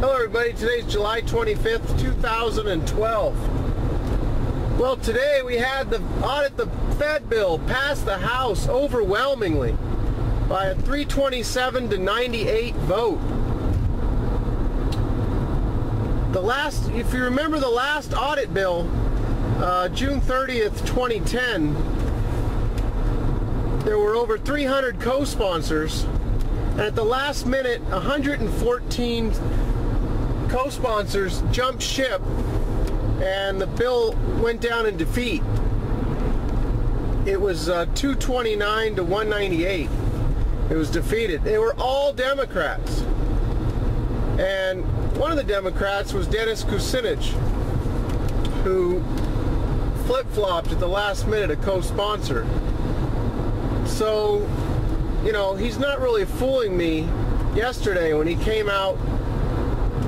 Hello everybody, today's July 25th, 2012. Well, today we had the Audit the Fed bill pass the House overwhelmingly by a 327 to 98 vote. If you remember the last audit bill, June 30th, 2010, there were over 300 co-sponsors, and at the last minute, 114 co-sponsors jumped ship, and the bill went down in defeat. It was 229 to 198. It was defeated. They were all Democrats, and one of the Democrats was Dennis Kucinich, who flip-flopped at the last minute, a co-sponsor. So, you know, he's not really fooling me yesterday when he came out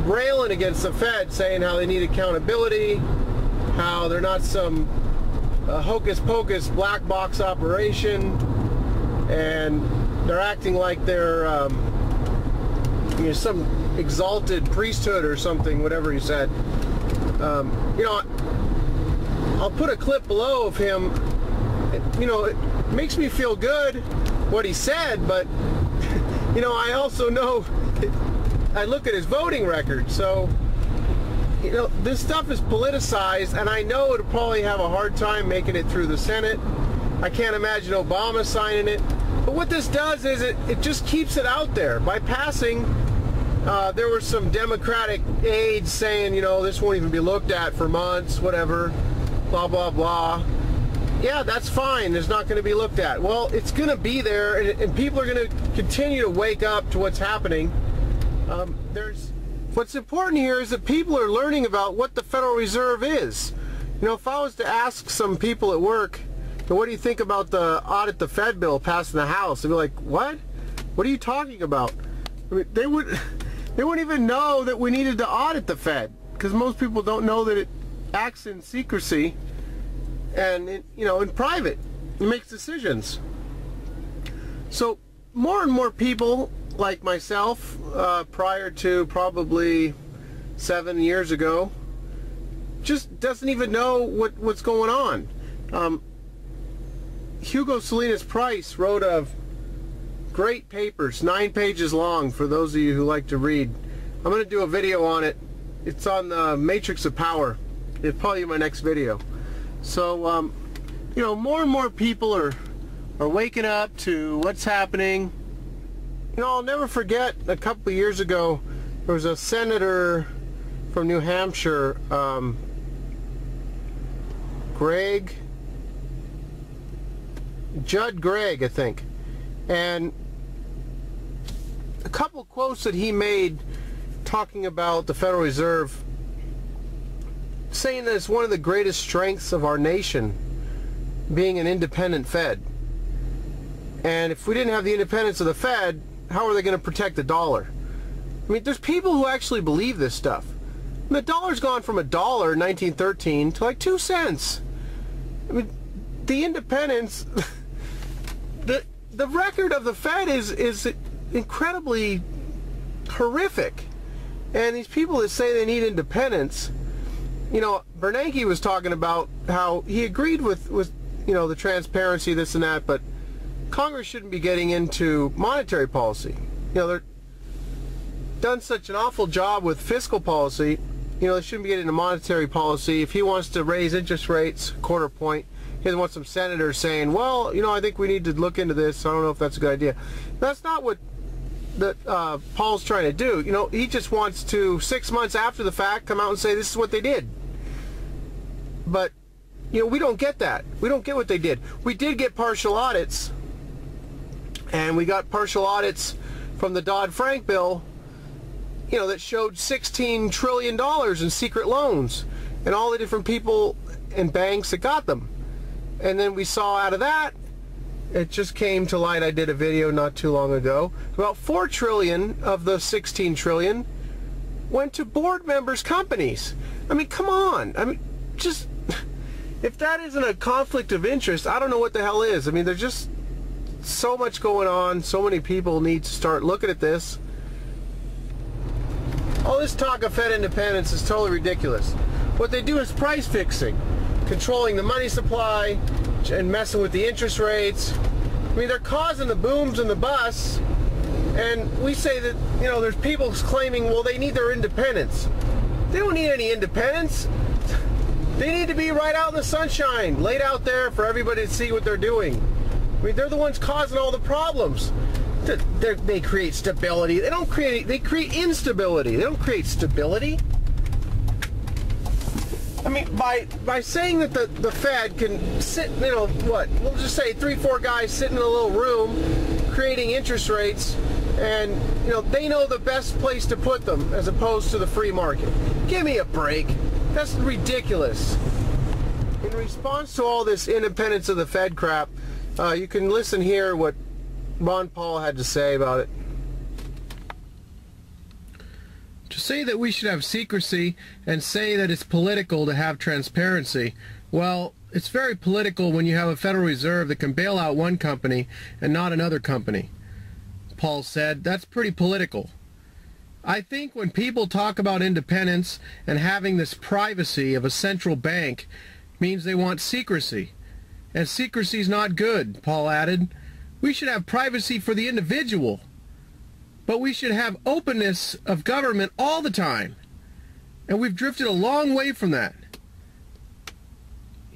railing against the Fed, saying how they need accountability, how they're not some hocus-pocus black box operation, and they're acting like they're you know, some exalted priesthood or something, whatever he said. You know, I'll put a clip below of him. You know, it makes me feel good what he said, but you know, I also know, I look at his voting record, so you know, this stuff is politicized, and I know it'll probably have a hard time making it through the Senate. I can't imagine Obama signing it, but what this does is it just keeps it out there. By passing, there were some Democratic aides saying, you know, this won't even be looked at for months, whatever, blah blah blah. Yeah, that's fine. It's not going to be looked at. Well, it's going to be there, and people are going to continue to wake up to what's happening. What's important here is that people are learning about what the Federal Reserve is. You know, if I was to ask some people at work, what do you think about the Audit the Fed bill passing the House? They'd be like, what? What are you talking about? I mean, they wouldn't even know that we needed to audit the Fed, because most people don't know that it acts in secrecy and you know, in private. It makes decisions. So more and more people like myself, prior to probably 7 years ago, just doesn't even know what's going on. Hugo Salinas Price wrote a great papers, 9 pages long, for those of you who like to read. I'm going to do a video on it. It's on the Matrix of Power. It'll probably be my next video. So, you know, more and more people are waking up to what's happening. You know, I'll never forget, a couple of years ago, there was a senator from New Hampshire, Judd Gregg, I think, and a couple quotes that he made talking about the Federal Reserve, saying that it's one of the greatest strengths of our nation being an independent Fed. And if we didn't have the independence of the Fed, how are they going to protect the dollar? I mean, there's people who actually believe this stuff. And the dollar's gone from $1 in 1913 to like 2 cents. I mean, the independence, the record of the Fed is incredibly horrific. And these people that say they need independence, you know, Bernanke was talking about how he agreed with you know, the transparency, this and that, but Congress shouldn't be getting into monetary policy. You know, they're done such an awful job with fiscal policy. You know, they shouldn't be getting into monetary policy. If he wants to raise interest rates a quarter point, he doesn't want some senators saying, well, you know, I think we need to look into this. I don't know if that's a good idea. That's not what Paul's trying to do. You know, he just wants to, 6 months after the fact, come out and say this is what they did. But, you know, we don't get that. We don't get what they did. We did get partial audits, and we got partial audits from the Dodd-Frank bill, you know, that showed $16 trillion in secret loans and all the different people and banks that got them. And then we saw out of that, it just came to light. I did a video not too long ago. About $4 trillion of the $16 trillion went to board members' companies. I mean, come on. I mean, just, if that isn't a conflict of interest, I don't know what the hell is. I mean, there's just so much going on. So many people need to start looking at this. All this talk of Fed independence is totally ridiculous. What they do is price fixing, controlling the money supply and messing with the interest rates. I mean, they're causing the booms and the busts, and we say that, you know, there's people claiming, well, they need their independence. They don't need any independence. They need to be right out in the sunshine, laid out there for everybody to see what they're doing. I mean, they're the ones causing all the problems. They create stability. They create instability. They don't create stability. I mean, by saying that the Fed can sit, you know, what, we'll just say 3-4 guys sitting in a little room creating interest rates, and, you know, they know the best place to put them as opposed to the free market. Give me a break. That's ridiculous. In response to all this independence of the Fed crap, you can listen here what Ron Paul had to say about it. To say that we should have secrecy and say that it's political to have transparency, well, it's very political when you have a Federal Reserve that can bail out one company and not another company. Paul said, that's pretty political. I think when people talk about independence and having this privacy of a central bank means they want secrecy. And secrecy's not good, Paul added. We should have privacy for the individual. But we should have openness of government all the time. And we've drifted a long way from that.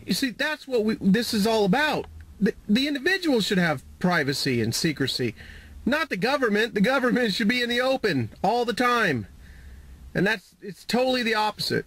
You see, that's what this is all about. The individual should have privacy and secrecy, not the government. The government should be in the open all the time. And it's totally the opposite.